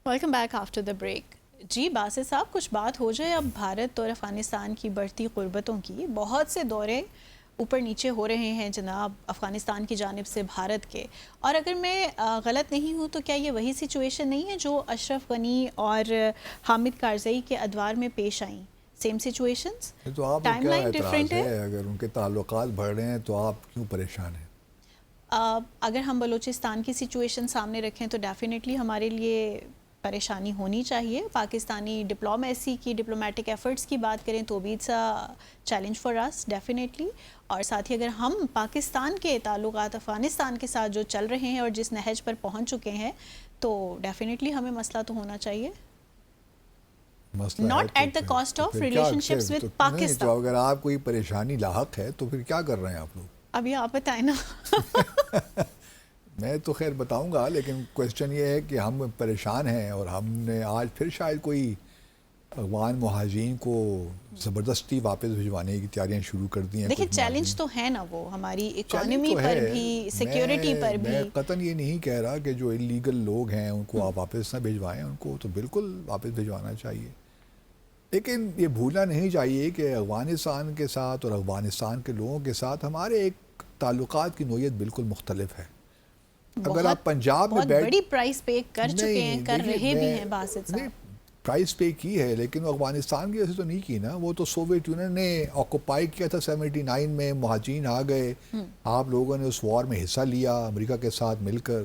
Welcome back after the break. جی باسط صاحب, کچھ بات ہو جائے اب بھارت اور افغانستان کی بڑھتی قربتوں کی. بہت سے دورے اوپر نیچے ہو رہے ہیں جناب افغانستان کی جانب سے بھارت کے, اور اگر میں غلط نہیں ہوں تو کیا یہ وہی سچویشن نہیں ہے جو اشرف غنی اور حامد کارزئی کے ادوار میں پیش آئیں؟ سیم سچویشنز, تو آپ کو کیا اعتراض ہے؟ اگر ان کے تعلقات بڑھ رہے ہیں تو آپ کیوں پریشان ہیں؟ اگر ہم بلوچستان کی سچویشن سامنے رکھیں تو ڈیفینیٹلی ہمارے لیے پریشانی ہونی چاہیے. پاکستانی ڈپلومیسی کی, ڈپلومیٹک ایفرٹس کی بات کریں تو بھی it's challenge for us definitely. اور ساتھ ہی اگر ہم پاکستان کے تعلقات افغانستان کے ساتھ جو چل رہے ہیں اور جس نہج پر پہنچ چکے ہیں تو ڈیفینیٹلی ہمیں مسئلہ تو ہونا چاہیے, not at the cost of relationships with Pakistan. تو اگر آپ کوئی پریشانی لاحق ہے تو پھر کیا کر رہے ہیں آپ لوگ؟ ابھی آپ بتائیں نا. میں تو خیر بتاؤں گا, لیکن کویسچن یہ ہے کہ ہم پریشان ہیں اور ہم نے آج پھر شاید کوئی افغان مہاجرین کو زبردستی واپس بھجوانے کی تیاریاں شروع کر دی ہیں. دیکھیں چیلنج تو ہے نا, وہ ہماری اکانومی پر بھی, سیکیورٹی پر بھی. میں قطعاً یہ نہیں کہہ رہا کہ جو انلیگل لوگ ہیں ان کو آپ واپس نہ بھجوائیں, ان کو تو بالکل واپس بھجوانا چاہیے. لیکن یہ بھولنا نہیں چاہیے کہ افغانستان کے ساتھ اور افغانستان کے لوگوں کے ساتھ ہمارے ایک تعلقات کی نوعیت بالکل مختلف ہے. اگر آپ پنجاب میں بہت بڑی پرائس پے کر چکے ہیں, کر رہے بھی ہیں باسط صاحب. پرائس پے کی ہے لیکن افغانستان کی وجہ سے تو نہیں کی نا. وہ تو سوویت یونین نے آکوپائی کیا تھا 79 میں, مہاجرین آ گئے, آپ لوگوں نے اس وار میں حصہ لیا امریکہ کے ساتھ مل کر.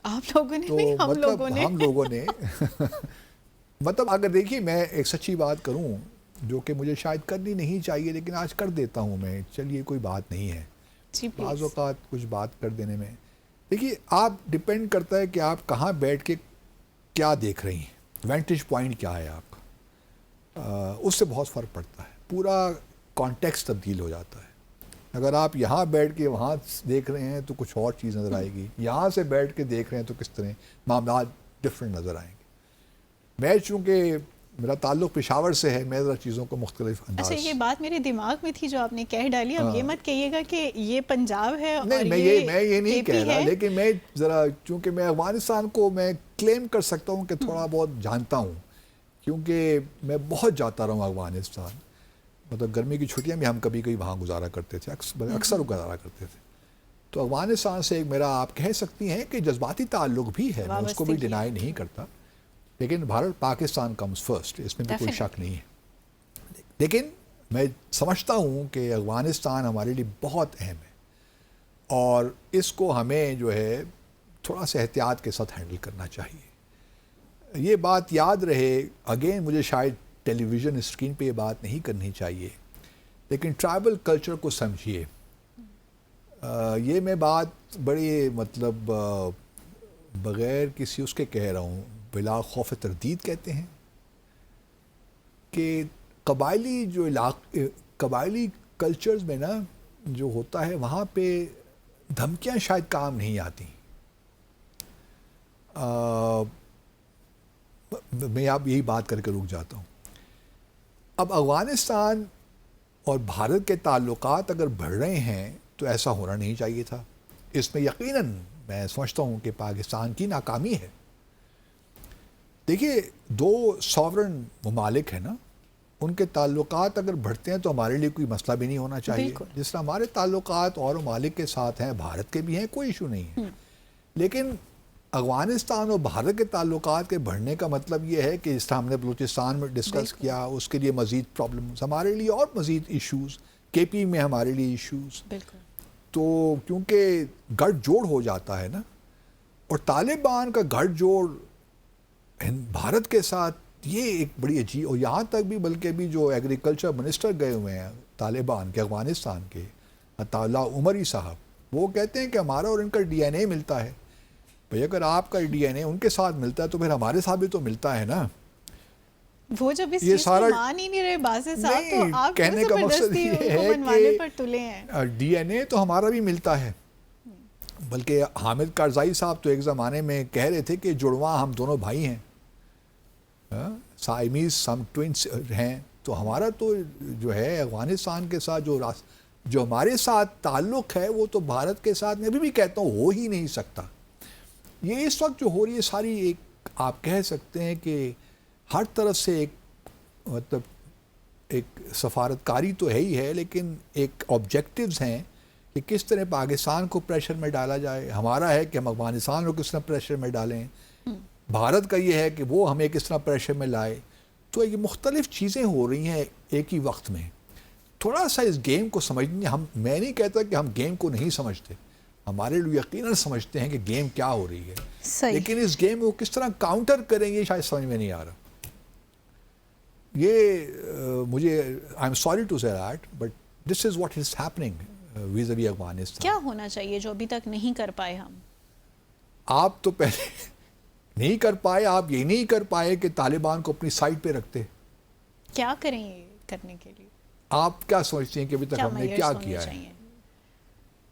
آپ لوگوں نے نہیں, ہم لوگوں نے مطلب اگر دیکھیے میں ایک سچی بات کروں جو کہ مجھے شاید کرنی نہیں چاہیے لیکن آج کر دیتا ہوں میں, چلیے کوئی بات نہیں ہے بعض اوقات کچھ بات کر دینے میں. دیکھیے آپ ڈپینڈ کرتا ہے کہ آپ کہاں بیٹھ کے کیا دیکھ رہی ہیں, وینٹیج پوائنٹ کیا ہے آپ کا, اس سے بہت فرق پڑتا ہے. پورا کانٹیکس تبدیل ہو جاتا ہے. اگر آپ یہاں بیٹھ کے وہاں دیکھ رہے ہیں تو کچھ اور چیز نظر آئے گی, یہاں سے بیٹھ کے دیکھ رہے ہیں تو کس طرح معاملات ڈفرینٹ نظر آئیں گے. میں چونکہ میرا تعلق پشاور سے ہے, میں ذرا چیزوں کو مختلف انداز. اچھا, یہ بات میرے دماغ میں تھی جو آپ نے کہہ ڈالی, اب یہ مت کہیے گا کہ یہ پنجاب ہے اور نہیں, میں یہ نہیں کہہ رہا, لیکن میں ذرا چونکہ میں افغانستان کو میں کلیم کر سکتا ہوں کہ تھوڑا بہت جانتا ہوں, کیونکہ میں بہت جاتا رہا ہوں افغانستان. مطلب گرمی کی چھٹیاں بھی ہم کبھی کبھی وہاں گزارا کرتے تھے, اکثر گزارا کرتے تھے. تو افغانستان سے ایک میرا آپ کہہ سکتی ہیں کہ جذباتی تعلق بھی ہے, میں اس کو بھی ڈینائی نہیں کرتا, لیکن بھارت پاکستان کمز فرسٹ, اس میں بھی کوئی شک نہیں ہے. لیکن میں سمجھتا ہوں کہ افغانستان ہمارے لیے بہت اہم ہے اور اس کو ہمیں جو ہے تھوڑا سا احتیاط کے ساتھ ہینڈل کرنا چاہیے. یہ بات یاد رہے, اگین مجھے شاید ٹیلی ویژن اسکرین پہ یہ بات نہیں کرنی چاہیے, لیکن ٹرائبل کلچر کو سمجھیے. یہ میں بات بڑی مطلب بغیر کسی اس کے کہہ رہا ہوں, بلا خوف تردید کہتے ہیں کہ قبائلی جو قبائلی کلچرز میں نا جو ہوتا ہے وہاں پہ دھمکیاں شاید کام نہیں آتی. میں اب یہی بات کر کے رک جاتا ہوں. اب افغانستان اور بھارت کے تعلقات اگر بڑھ رہے ہیں تو ایسا ہونا نہیں چاہیے تھا. اس میں یقیناً میں سمجھتا ہوں کہ پاکستان کی ناکامی ہے. دیکھیے دو ساورن ممالک ہیں نا, ان کے تعلقات اگر بڑھتے ہیں تو ہمارے لیے کوئی مسئلہ بھی نہیں ہونا چاہیے. جس طرح ہمارے تعلقات اور ممالک کے ساتھ ہیں, بھارت کے بھی ہیں, کوئی ایشو نہیں ہے. لیکن افغانستان اور بھارت کے تعلقات کے بڑھنے کا مطلب یہ ہے کہ جس طرح ہم نے بلوچستان میں ڈسکس کیا, اس کے لیے مزید پرابلمز ہمارے لیے اور مزید ایشوز, کے پی میں ہمارے لیے ایشوز. تو کیونکہ گٹھ جوڑ ہو جاتا ہے نا, اور طالبان کا گٹھ جوڑ بھارت کے ساتھ یہ ایک بڑی عجیب, اور یہاں تک بھی بلکہ بھی جو ایگریکلچر منسٹر گئے ہوئے ہیں طالبان کے افغانستان کے, عطا اللہ عمری صاحب, وہ کہتے ہیں کہ ہمارا اور ان کا ڈی این اے ملتا ہے. بھئی اگر آپ کا ڈی این اے ان کے ساتھ ملتا ہے تو پھر ہمارے ساتھ بھی تو ملتا ہے نا. وہ جب اس چیز کو مان ہی نہیں رہے باسط صاحب تو آپ کہنے کا مقصد یہ ہے کہ ڈی این اے تو ہمارا بھی ملتا ہے. بلکہ حامد کارزائی صاحب تو ایک زمانے میں کہہ رہے تھے کہ جڑواں ہم دونوں بھائی ہیں, سائمیز ہم ٹوئنس ہیں. تو ہمارا تو جو ہے افغانستان کے ساتھ جو ہمارے ساتھ تعلق ہے وہ تو بھارت کے ساتھ میں بھی کہتا ہوں ہو ہی نہیں سکتا. یہ اس وقت جو ہو رہی ہے ساری ایک آپ کہہ سکتے ہیں کہ ہر طرف سے ایک مطلب ایک سفارتکاری تو ہے ہی ہے، لیکن ایک آبجیکٹیوز ہیں کہ کس طرح پاکستان کو پریشر میں ڈالا جائے. ہمارا ہے کہ ہم افغانستان کو کس طرح پریشر میں ڈالیں، بھارت کا یہ ہے کہ وہ ہمیں کس طرح پریشر میں لائے. تو یہ مختلف چیزیں ہو رہی ہیں ایک ہی وقت میں. تھوڑا سا اس گیم کو سمجھنے، میں نہیں کہتا کہ ہم گیم کو نہیں سمجھتے، ہمارے لوگ یقیناً سمجھتے ہیں کہ گیم کیا ہو رہی ہے، لیکن اس گیم کو کس طرح کاؤنٹر کریں گے شاید سمجھ میں نہیں آ رہا. یہ مجھے I am sorry to say that, but this is what is happening ویز ابھی افغانستان. کیا ہونا چاہیے جو ابھی تک نہیں کر پائے ہم؟ آپ تو پہلے نہیں کر پائے، آپ یہ نہیں کر پائے کہ طالبان کو اپنی سائٹ پہ رکھتے. کیا کریں یہ کرنے کے لیے؟ آپ کیا سوچتے ہیں کہ ابھی تک ہم نے کیا کیا ہے؟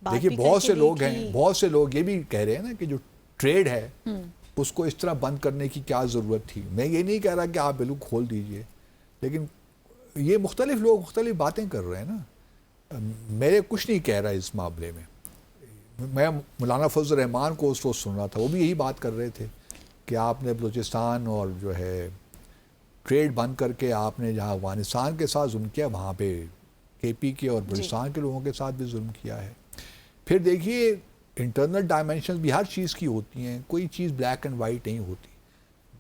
دیکھیے بھی بہت سے لوگ ہیں، بہت سے لوگ یہ بھی کہہ رہے ہیں نا کہ جو ٹریڈ ہے اس کو اس طرح بند کرنے کی کیا ضرورت تھی. میں یہ نہیں کہہ رہا کہ آپ بالکل کھول دیجئے، لیکن یہ مختلف لوگ مختلف باتیں کر رہے ہیں نا. میرے کچھ نہیں کہہ رہا اس معاملے میں. میں مولانا فضل الرحمان کو اس وقت سن رہا تھا، وہ بھی یہی بات کر رہے تھے کہ آپ نے بلوچستان اور جو ہے ٹریڈ بند کر کے آپ نے جہاں افغانستان کے ساتھ ظلم کیا وہاں پہ کے پی کے اور بلوچستان کے لوگوں کے ساتھ بھی ظلم کیا ہے. پھر دیکھیے انٹرنل ڈائمینشنز بھی ہر چیز کی ہوتی ہیں، کوئی چیز بلیک اینڈ وائٹ نہیں ہوتی.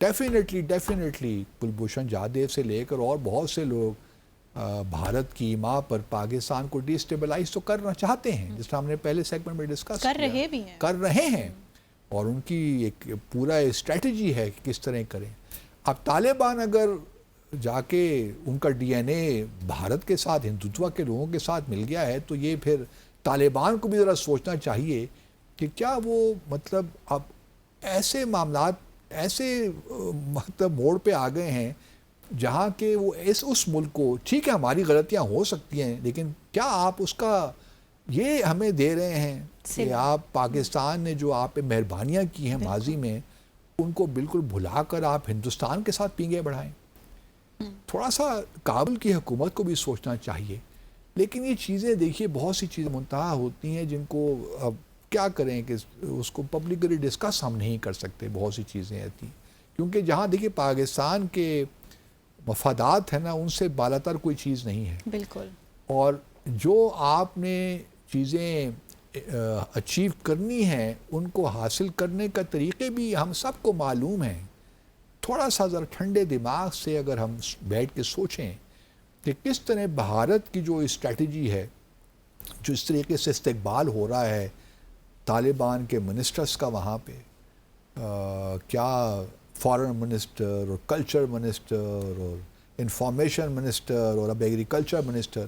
ڈیفینیٹلی کلبھوشن جادیو سے لے کر اور بہت سے لوگ بھارت کی ماں پر پاکستان کو ڈی اسٹیبلائز تو کرنا چاہتے ہیں، جس طرح ہم نے پہلے سیگمنٹ میں ڈسکس کر رہے بھی ہیں، کر رہے ہیں، اور ان کی ایک پورا اسٹریٹجی ہے کہ کس طرح کریں. اب طالبان اگر جا کے ان کا ڈی این اے بھارت کے ساتھ، ہندوتوا کے لوگوں کے ساتھ مل گیا ہے، تو یہ پھر طالبان کو بھی ذرا سوچنا چاہیے کہ کیا وہ مطلب اب ایسے معاملات ایسے مطلب موڑ پہ آ گئے ہیں جہاں کہ وہ اس ملک کو، ٹھیک ہے ہماری غلطیاں ہو سکتی ہیں، لیکن کیا آپ اس کا یہ ہمیں دے رہے ہیں کہ آپ پاکستان نے جو آپ پہ مہربانیاں کی ہیں ماضی میں، ان کو بالکل بھلا کر آپ ہندوستان کے ساتھ پینگے بڑھائیں. تھوڑا سا کابل کی حکومت کو بھی سوچنا چاہیے. لیکن یہ چیزیں دیکھیے بہت سی چیزیں منتہا ہوتی ہیں جن کو اب کیا کریں کہ اس کو پبلکلی ڈسکس ہم نہیں کر سکتے. بہت سی چیزیں ایسی کیونکہ جہاں دیکھیے پاکستان کے مفادات ہیں نا، ان سے بالاتر کوئی چیز نہیں ہے. بالکل. اور جو آپ نے چیزیں اچیو کرنی ہیں ان کو حاصل کرنے کا طریقے بھی ہم سب کو معلوم ہیں. تھوڑا سا ذرا ٹھنڈے دماغ سے اگر ہم بیٹھ کے سوچیں کہ کس طرح بھارت کی جو اسٹریٹجی ہے، جو اس طریقے سے استقبال ہو رہا ہے طالبان کے منسٹرز کا وہاں پہ، کیا فارن منسٹر اور کلچر منسٹر اور انفارمیشن منسٹر اور اب ایگریکلچر منسٹر،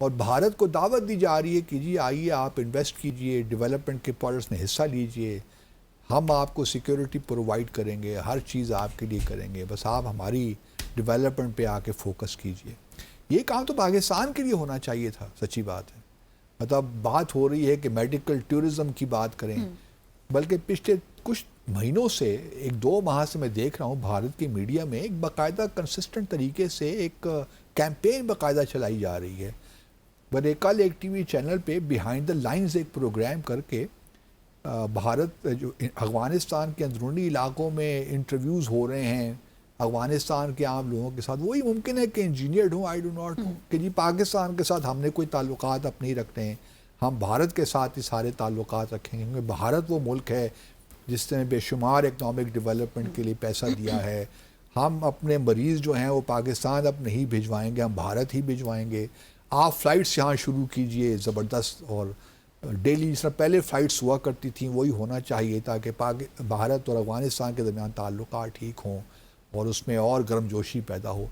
اور بھارت کو دعوت دی جا رہی ہے کہ جی آئیے آپ انویسٹ کیجئے، ڈیولپمنٹ کے پروجیکٹس میں حصہ لیجئے، ہم آپ کو سیکیورٹی پرووائڈ کریں گے، ہر چیز آپ کے لیے کریں گے، بس آپ ہماری ڈیولپمنٹ پہ آ کے فوکس کیجئے. یہ کام تو پاکستان کے لیے ہونا چاہیے تھا. سچی بات ہے. مطلب بات ہو رہی ہے کہ میڈیکل ٹورزم کی بات کریں، بلکہ پچھلے کچھ مہینوں سے 1-2 ماہ سے میں دیکھ رہا ہوں بھارت کی میڈیا میں ایک باقاعدہ کنسسٹنٹ طریقے سے ایک کیمپین باقاعدہ چلائی جا رہی ہے. کل ایک ٹی وی چینل پہ بیہائنڈ دا لائنز ایک پروگرام کر کے بھارت جو افغانستان کے اندرونی علاقوں میں انٹرویوز ہو رہے ہیں افغانستان کے عام لوگوں کے ساتھ. وہی ممکن ہے کہ انجینئرڈ ہوں، آئی ڈو ناٹ نو، کہ جی پاکستان کے ساتھ ہم نے کوئی تعلقات اب نہیں رکھتے ہیں، ہم بھارت کے ساتھ ہی سارے تعلقات رکھیں گے، کیونکہ بھارت وہ ملک ہے جس نے بے شمار اکنامک ڈیولپمنٹ کے لیے پیسہ دیا ہے. ہم اپنے مریض جو ہیں وہ پاکستان اب نہیں بھجوائیں گے، ہم بھارت ہی بھجوائیں گے. آپ فلائٹس یہاں شروع کیجئے زبردست، اور ڈیلی جس طرح پہلے فلائٹس ہوا کرتی تھیں وہی ہونا چاہیے تاکہ بھارت اور افغانستان کے درمیان تعلقات ٹھیک ہوں اور اس میں اور گرم جوشی پیدا ہو.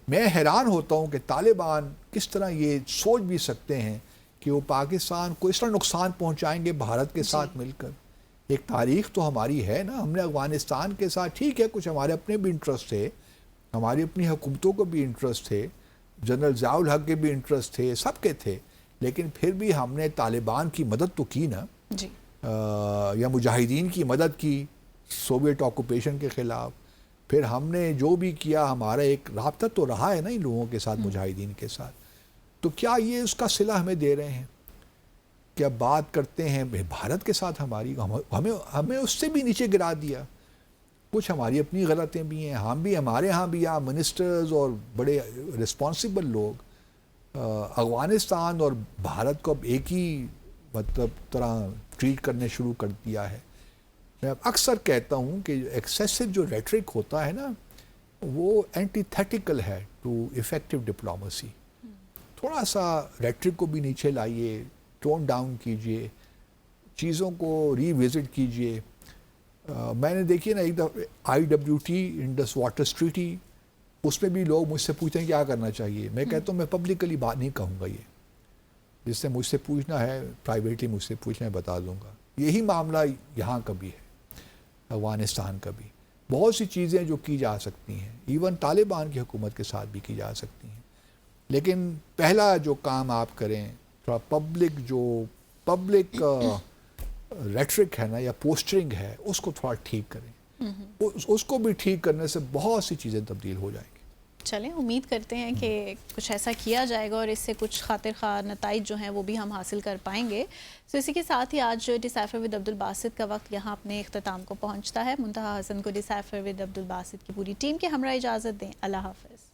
میں حیران ہوتا ہوں کہ طالبان کس طرح یہ سوچ بھی سکتے ہیں کہ وہ پاکستان کو اس طرح نقصان پہنچائیں گے بھارت کے ساتھ مل کر. ایک تاریخ تو ہماری ہے نا، ہم نے افغانستان کے ساتھ، ٹھیک ہے کچھ ہمارے اپنے بھی انٹرسٹ تھے، ہماری اپنی حکومتوں کو بھی انٹرسٹ تھے، جنرل ضیاء الحق کے بھی انٹرسٹ تھے، سب کے تھے، لیکن پھر بھی ہم نے طالبان کی مدد تو کی نا، یا مجاہدین کی مدد کی سوویٹ آکوپیشن کے خلاف. پھر ہم نے جو بھی کیا ہمارا ایک رابطہ تو رہا ہے نا ان لوگوں کے ساتھ، مجاہدین کے ساتھ. تو کیا یہ اس کا صلہ ہمیں دے رہے ہیں؟ کیا بات کرتے ہیں بھارت کے ساتھ ہماری، ہمیں اس سے بھی نیچے گرا دیا. کچھ ہماری اپنی غلطیاں بھی ہیں، ہم بھی ہمارے ہاں بھی یہاں منسٹرز اور بڑے رسپانسبل لوگ افغانستان اور بھارت کو اب ایک ہی مطلب طرح ٹریٹ کرنے شروع کر دیا ہے. میں اکثر کہتا ہوں کہ ایکسیسو جو ریٹرک ہوتا ہے نا وہ اینٹی تھیٹیکل ہے ٹو افیکٹو ڈپلومسی. تھوڑا سا ریٹرک کو بھی نیچے لائیے، ٹون ڈاؤن کیجئے، چیزوں کو ری وزٹ کیجئے. میں نے دیکھیے نا ایک دفعہ IWT انڈس واٹرز ٹریٹی، اس میں بھی لوگ مجھ سے پوچھتے ہیں کیا کرنا چاہیے. میں کہتا ہوں میں پبلکلی بات نہیں کہوں گا، یہ جس سے مجھ سے پوچھنا ہے پرائیویٹلی مجھ سے پوچھنا ہے بتا دوں گا. یہی معاملہ یہاں کا بھی ہے، افغانستان کا بھی. بہت سی چیزیں جو کی جا سکتی ہیں، ایون طالبان کی حکومت کے ساتھ بھی کی جا سکتی ہیں، لیکن پہلا جو کام آپ کریں تھوڑا پبلک ریٹرک ہے نا یا پوسٹرنگ ہے اس کو تھوڑا ٹھیک کریں. اس کو بھی ٹھیک کرنے سے بہت سی چیزیں تبدیل ہو جائیں گی. چلیں امید کرتے ہیں کہ کچھ ایسا کیا جائے گا اور اس سے کچھ خاطر خواہ نتائج جو ہیں وہ بھی ہم حاصل کر پائیں گے. تو اسی کے ساتھ ہی آج ڈیسائفر ود عبدالباسط کا وقت یہاں اپنے اختتام کو پہنچتا ہے. منتہا حسن کو ڈیسائفر ود عبدالباسط کی پوری ٹیم کے ہمراہ اجازت دیں. اللہ حافظ.